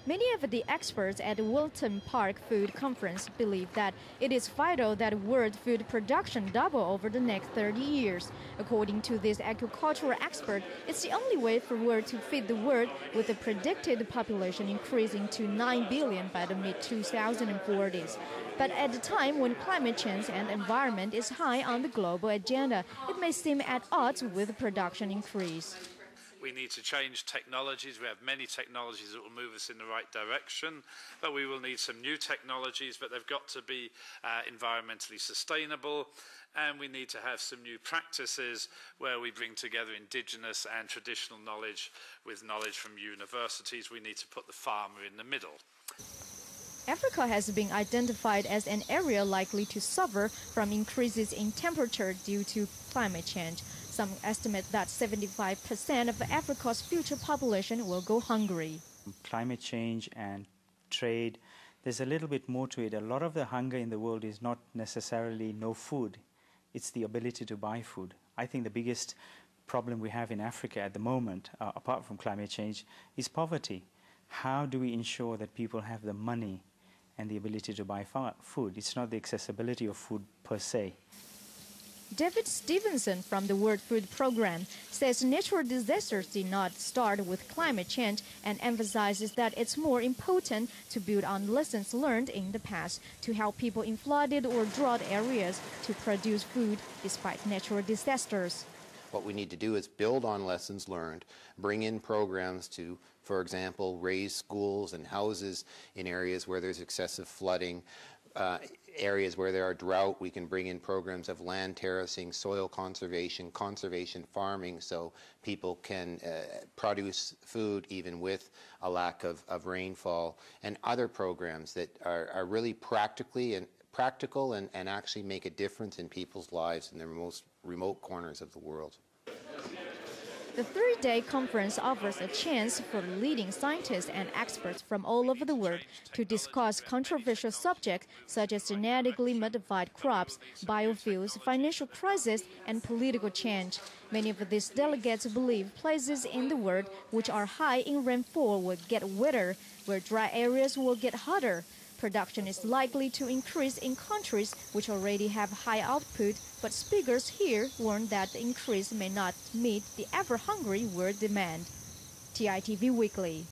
Many of the experts at the Wilton Park Food Conference believe that it is vital that world food production double over the next 30 years. According to this agricultural expert, it's the only way for world to feed the world, with the predicted population increasing to 9 billion by the mid-2040s. But at the time when climate change and environment is high on the global agenda, it may seem at odds with production increase. We need to change technologies. We have many technologies that will move us in the right direction, but we will need some new technologies, but they've got to be environmentally sustainable, and we need to have some new practices where we bring together indigenous and traditional knowledge with knowledge from universities. We need to put the farmer in the middle. Africa has been identified as an area likely to suffer from increases in temperature due to climate change. Some estimate that 75% of Africa's future population will go hungry. Climate change and trade, there's a little bit more to it. A lot of the hunger in the world is not necessarily no food. It's the ability to buy food. I think the biggest problem we have in Africa at the moment, apart from climate change, is poverty. How do we ensure that people have the money and the ability to buy food? It's not the accessibility of food per se. David Stevenson from the World Food Program says natural disasters did not start with climate change and emphasizes that it's more important to build on lessons learned in the past to help people in flooded or drought areas to produce food despite natural disasters. What we need to do is build on lessons learned, bring in programs to, for example, raise schools and houses in areas where there's excessive flooding. Areas where there are drought, we can bring in programs of land terracing, soil conservation, conservation farming, so people can produce food even with a lack of rainfall, and other programs that are really practical and actually make a difference in people's lives in the most remote corners of the world. The three-day conference offers a chance for leading scientists and experts from all over the world to discuss controversial subjects such as genetically modified crops, biofuels, financial crisis, and political change. Many of these delegates believe places in the world which are high in rainfall will get wetter, where dry areas will get hotter. Production is likely to increase in countries which already have high output, but speakers here warn that the increase may not meet the ever-hungry world demand. TITV Weekly.